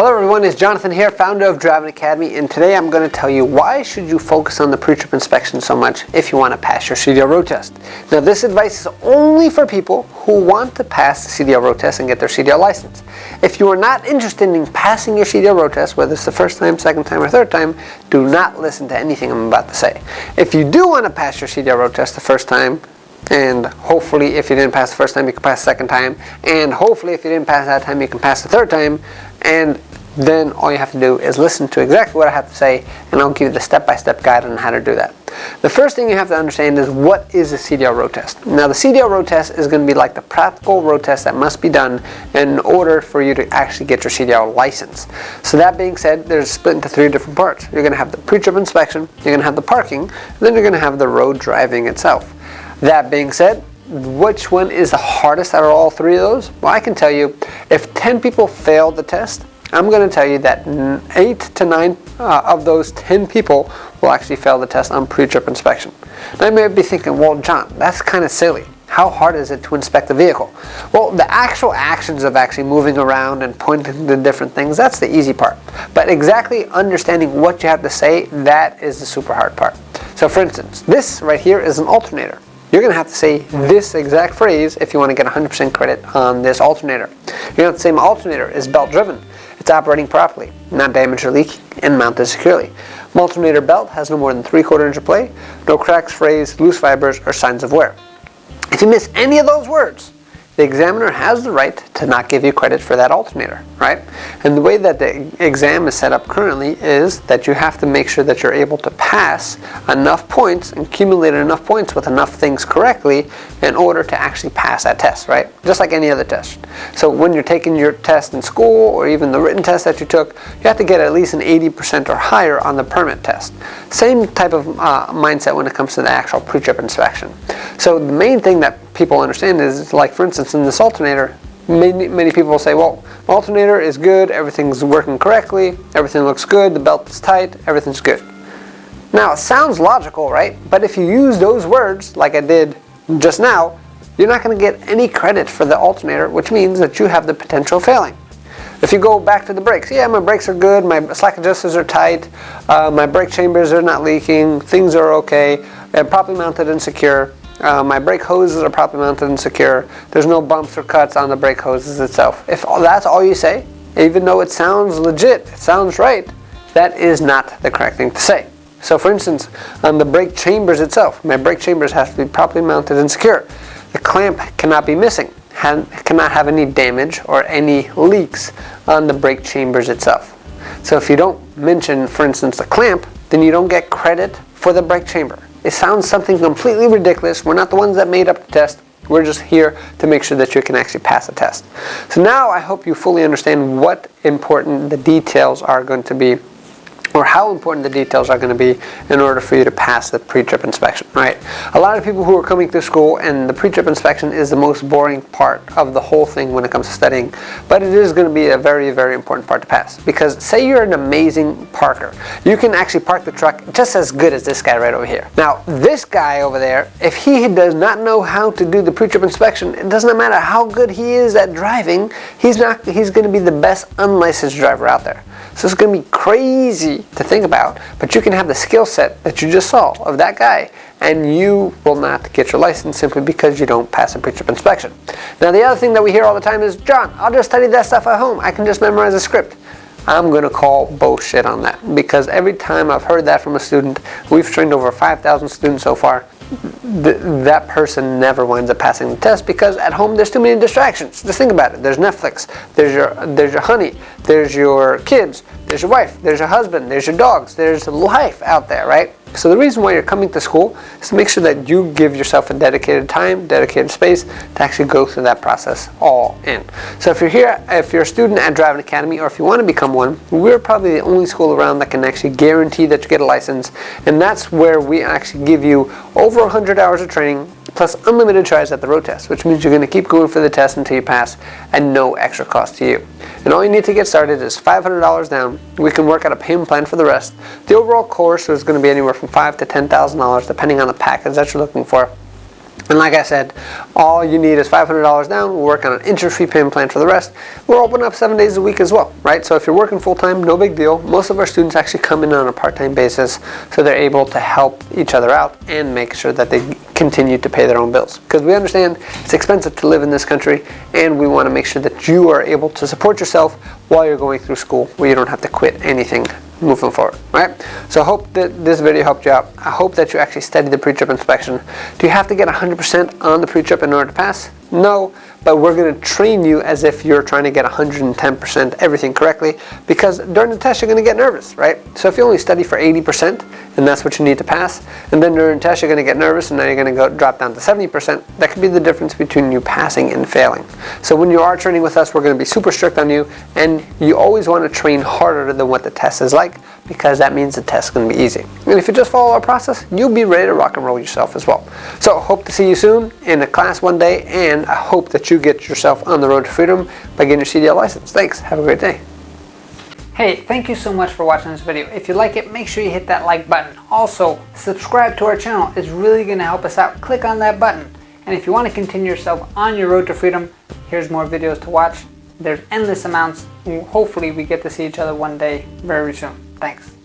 Hello everyone, it's Jonathan here, founder of Driving Academy, and today I'm going to tell you why should you focus on the pre-trip inspection so much if you want to pass your CDL road test. Now this advice is only for people who want to pass the CDL road test and get their CDL license. If you are not interested in passing your CDL road test, whether it's the first time, second time, or third time, do not listen to anything I'm about to say. If you do want to pass your CDL road test the first time, and hopefully if you didn't pass the first time you can pass the second time, and hopefully if you didn't pass that time you can pass the third time, and then all you have to do is listen to exactly what I have to say, and I'll give you the step-by-step guide on how to do that. The first thing you have to understand is what is a CDL road test. Now the CDL road test is going to be like the practical road test that must be done in order for you to actually get your CDL license. So that being said, there's split into three different parts. You're going to have the pre-trip inspection, you're going to have the parking, and then you're going to have the road driving itself. That being said, which one is the hardest out of all three of those? Well, I can tell you, if 10 people fail the test, I'm going to tell you that 8 to 9 of those 10 people will actually fail the test on pre-trip inspection. Now you may be thinking, well, John, that's kind of silly. How hard is it to inspect the vehicle? Well, the actual actions of actually moving around and pointing to different things, that's the easy part. But exactly understanding what you have to say, that is the super hard part. So for instance, this right here is an alternator. You're going to have to say this exact phrase if you want to get 100% credit on this alternator. You're going to have to say my alternator is belt driven. It's operating properly, not damaged or leaking, and mounted securely. My alternator belt has no more than 3/4 inch of play, no cracks, frays, loose fibers, or signs of wear. If you miss any of those words, the examiner has the right to not give you credit for that alternator, right? And the way that the exam is set up currently is that you have to make sure that you're able to pass enough points and accumulate enough points with enough things correctly in order to actually pass that test, right? Just like any other test. So when you're taking your test in school or even the written test that you took, you have to get at least an 80% or higher on the permit test. Same type of mindset when it comes to the actual pre-trip inspection. So the main thing that people understand is, like for instance in this alternator, many people will say, well, my alternator is good, everything's working correctly, everything looks good, the belt is tight, everything's good. Now it sounds logical, right? But if you use those words like I did just now, you're not going to get any credit for the alternator, which means that you have the potential of failing. If you go back to the brakes, yeah, my brakes are good, my slack adjusters are tight, my brake chambers are not leaking, things are okay, they're properly mounted and secure. My brake hoses are properly mounted and secure. There's no bumps or cuts on the brake hoses itself. If that's all you say, even though it sounds legit, it sounds right, that is not the correct thing to say. So for instance, on the brake chambers itself, my brake chambers have to be properly mounted and secure. The clamp cannot be missing, cannot have any damage or any leaks on the brake chambers itself. So if you don't mention, for instance, the clamp, then you don't get credit for the brake chamber. It sounds something completely ridiculous. We're not the ones that made up the test. We're just here to make sure that you can actually pass the test. So now I hope you fully understand what important the details are going to be, or how important the details are going to be in order for you to pass the pre-trip inspection, right? A lot of people who are coming to school, and the pre-trip inspection is the most boring part of the whole thing when it comes to studying, but it is going to be a very, very important part to pass. Because say you're an amazing parker, you can actually park the truck just as good as this guy right over here. Now, this guy over there, if he does not know how to do the pre-trip inspection, it doesn't matter how good he is at driving, he's going to be the best unlicensed driver out there. So it's going to be crazy to think about, but you can have the skill set that you just saw of that guy, and you will not get your license simply because you don't pass a pre-trip inspection. Now the other thing that we hear all the time is, John, I'll just study that stuff at home. I can just memorize a script. I'm going to call bullshit on that, because every time I've heard that from a student, we've trained over 5,000 students so far, that person never winds up passing the test, because at home there's too many distractions. Just think about it. There's Netflix, there's your honey, there's your kids, there's your wife, there's your husband, there's your dogs, there's life out there, right? So the reason why you're coming to school is to make sure that you give yourself a dedicated time, dedicated space to actually go through that process all in. So if you're a student at Driving Academy, or if you want to become one, we're probably the only school around that can actually guarantee that you get a license, and that's where we actually give you over 100 hours of training plus unlimited tries at the road test, which means you're going to keep going for the test until you pass at no extra cost to you. And all you need to get started is $500 down. We can work out a payment plan for the rest. The overall course is going to be anywhere from $5,000 to $10,000 depending on the package that you're looking for. And like I said, all you need is $500 down. We'll work on an interest-free payment plan for the rest. We're open up 7 days a week as well, right? So if you're working full-time, no big deal. Most of our students actually come in on a part-time basis, so they're able to help each other out and make sure that they continue to pay their own bills. Because we understand it's expensive to live in this country, and we want to make sure that you are able to support yourself while you're going through school, where you don't have to quit anything moving forward, right? So I hope that this video helped you out. I hope that you actually studied the pre-trip inspection. Do you have to get 100% on the pre-trip in order to pass? No, but we're going to train you as if you're trying to get 110% everything correctly, because during the test you're going to get nervous, right? So if you only study for 80% and that's what you need to pass, and then during the test you're going to get nervous and now you're going to drop down to 70%, that could be the difference between you passing and failing. So when you are training with us, we're going to be super strict on you, and you always want to train harder than what the test is like, because that means the test is going to be easy. And if you just follow our process, you'll be ready to rock and roll yourself as well. So hope to see you soon in a class one day, and I hope that you get yourself on the road to freedom by getting your CDL license. Thanks. Have a great day. Hey, thank you so much for watching this video. If you like it, make sure you hit that like button. Also, subscribe to our channel. It's really going to help us out. Click on that button. And if you want to continue yourself on your road to freedom, here's more videos to watch. There's endless amounts. Hopefully we get to see each other one day very soon. Thanks.